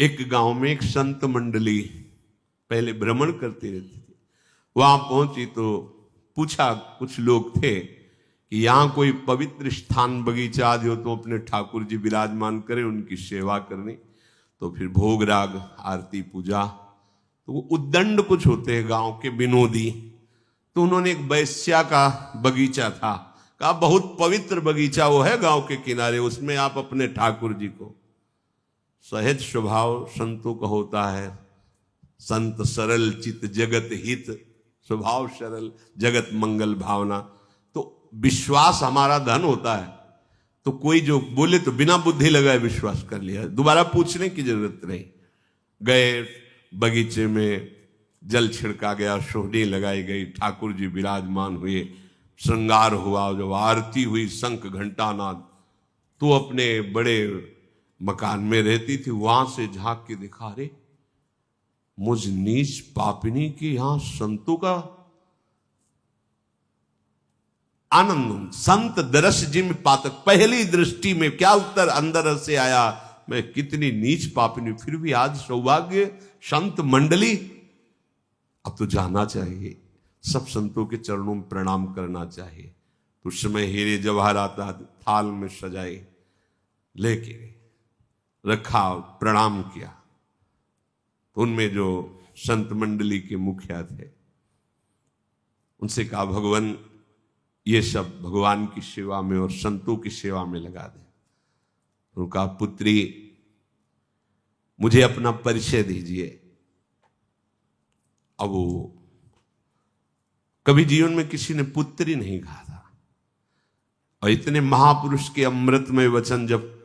एक गांव में एक संत मंडली पहले भ्रमण करती रहती थी। वहां पहुंची तो पूछा, कुछ लोग थे कि यहां कोई पवित्र स्थान बगीचा आदि हो तो अपने ठाकुर जी विराजमान करें, उनकी सेवा करनी। तो फिर भोग राग आरती पूजा, तो वो उद्दंड कुछ होते हैं गांव के विनोदी। तो उन्होंने एक वैश्या का बगीचा था, कहा बहुत पवित्र बगीचा वो है गांव के किनारे, उसमें आप अपने ठाकुर जी को। सहज स्वभाव संतों का होता है, संत सरल चित जगत हित, स्वभाव सरल जगत मंगल भावना। तो विश्वास हमारा धन होता है, तो कोई जो बोले तो बिना बुद्धि लगाए विश्वास कर लिया, दोबारा पूछने की जरूरत नहीं। गए बगीचे में, जल छिड़का गया, सोहनी लगाई गई, ठाकुर जी विराजमान हुए, श्रृंगार हुआ, जब आरती हुई, शंख घंटा नाद। तो अपने बड़े मकान में रहती थी, वहां से झांक के दिखा, अरे मुझ नीच पापिनी की यहां संतों का आनंद, संत दरस जिम पातक। पहली दृष्टि में क्या उत्तर अंदर से आया, मैं कितनी नीच पापिनी, फिर भी आज सौभाग्य संत मंडली। अब तो जाना चाहिए, सब संतों के चरणों में प्रणाम करना चाहिए। तो उस समय हीरे जवाहरात थाल में सजाए लेके रखा, प्रणाम किया। तो उनमें जो संत मंडली के मुखिया थे, उनसे कहा, भगवान ये सब भगवान की सेवा में और संतों की सेवा में लगा दे। उनका, पुत्री मुझे अपना परिचय दीजिए। अब वो कभी जीवन में किसी ने पुत्री नहीं कहा था, और इतने महापुरुष के अमृतमय वचन जब,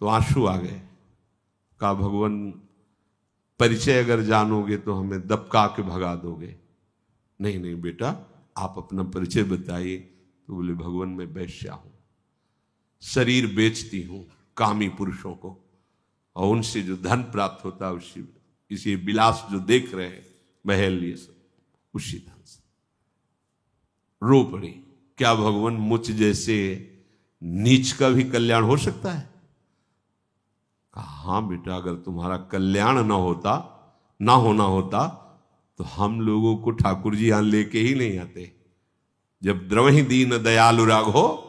तो आंसू आ गए। कहा, भगवान परिचय अगर जानोगे तो हमें दबका के भगा दोगे। नहीं नहीं बेटा, आप अपना परिचय बताइए। तो बोले, भगवान मैं वैश्या हूं, शरीर बेचती हूं कामी पुरुषों को, और उनसे जो धन प्राप्त होता है उसी, इसी विलास जो देख रहे हैं महल, ये सब उसी धन से। रो पड़ी, क्या भगवान मुझ जैसे नीच का भी कल्याण हो सकता है? कहा, हाँ बेटा, अगर तुम्हारा कल्याण ना होता तो हम लोगों को ठाकुर जी यहां लेके ही नहीं आते। जब द्रवहि दीन दयालु राग हो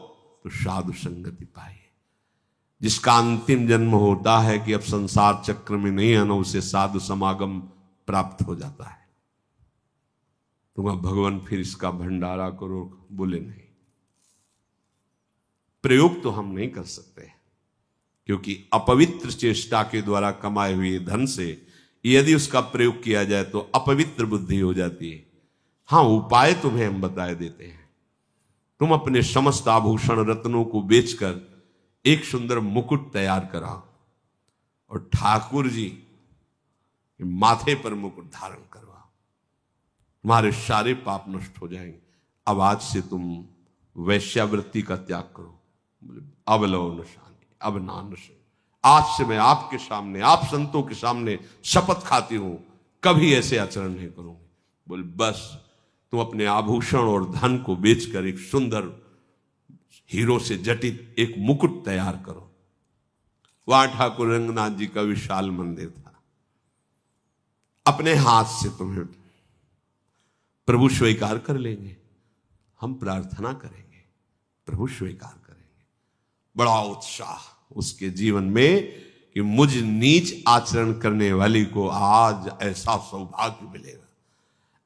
तो साधु संगति पाए। जिसका अंतिम जन्म होता है कि अब संसार चक्र में नहीं आना, उसे साधु समागम प्राप्त हो जाता है। तुम भगवान फिर इसका भंडारा करो। बोले नहीं, प्रयोग तो हम नहीं कर सकते, क्योंकि अपवित्र चेष्टा के द्वारा कमाए हुए धन से यदि उसका प्रयोग किया जाए तो अपवित्र बुद्धि हो जाती है। हां, उपाय तुम्हें हम बताए देते हैं। तुम अपने समस्त आभूषण रत्नों को बेचकर एक सुंदर मुकुट तैयार कराओ और ठाकुर जी माथे पर मुकुट धारण करवाओ, तुम्हारे सारे पाप नष्ट हो जाएंगे। अब आज से तुम वैश्यावृत्ति का त्याग करो। अब लो नशानी, अब ना नशे। आज से मैं आपके सामने, आप संतों के सामने शपथ खाती हूं, कभी ऐसे आचरण नहीं करूंगी। बोल, बस तुम अपने आभूषण और धन को बेचकर एक सुंदर हीरो से जटित एक मुकुट तैयार करो। वहां ठाकुर रंगनाथ जी का विशाल मंदिर था। अपने हाथ से तुम्हें प्रभु स्वीकार कर लेंगे, हम प्रार्थना करेंगे, प्रभु स्वीकार करेंगे। बड़ा उत्साह उसके जीवन में कि मुझ नीच आचरण करने वाली को आज ऐसा सौभाग्य मिलेगा।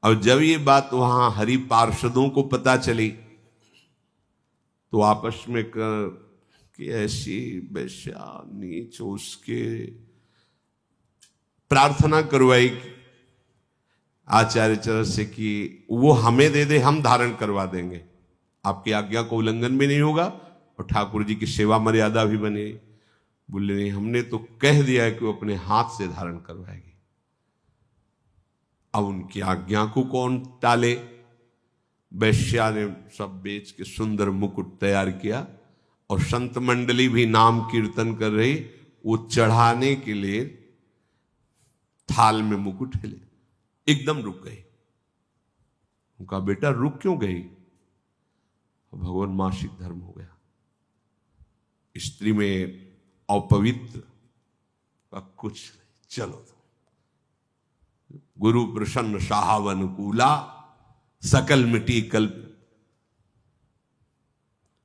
और जब ये बात वहां हरि पार्षदों को पता चली तो आपस में कि ऐसी वैश्या नीच, उसके प्रार्थना करवाई आचार्य चरण से कि वो हमें दे दे, हम धारण करवा देंगे, आपकी आज्ञा को उल्लंघन भी नहीं होगा और ठाकुर जी की सेवा मर्यादा भी बनेगी। बोले नहीं, हमने तो कह दिया है कि वो अपने हाथ से धारण करवाएगी। अब उनकी आज्ञा को कौन टाले। वैश्या ने सब बेच के सुंदर मुकुट तैयार किया और संत मंडली भी नाम कीर्तन कर रही। वो चढ़ाने के लिए थाल में मुकुट हिले, एकदम रुक गई। उनका, बेटा रुक क्यों गई? भगवान मासिक धर्म हो गया। स्त्री में अपवित्र कुछ नहीं, चलो। गुरु प्रसन्न साहब अनुकूला, सकल मिटी कल्प।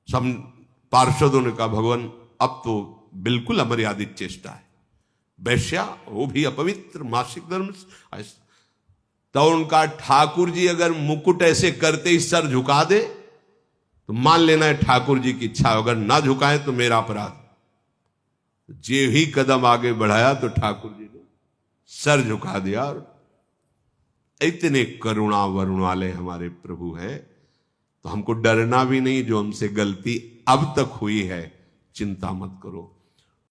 सब पार्षदों ने कहा भगवान अब तो बिल्कुल अमर्यादित चेष्टा है, वैश्या वो भी अपवित्र, मासिक धर्म। तो उनका ठाकुर जी अगर मुकुट ऐसे करते ही सर झुका दे तो मान लेना है ठाकुर जी की इच्छा, अगर ना झुकाए तो मेरा अपराध। जे ही कदम आगे बढ़ाया तो ठाकुर जी ने सर झुका दिया। और इतने करुणा वरुण वाले हमारे प्रभु हैं, तो हमको डरना भी नहीं। जो हमसे गलती अब तक हुई है चिंता मत करो,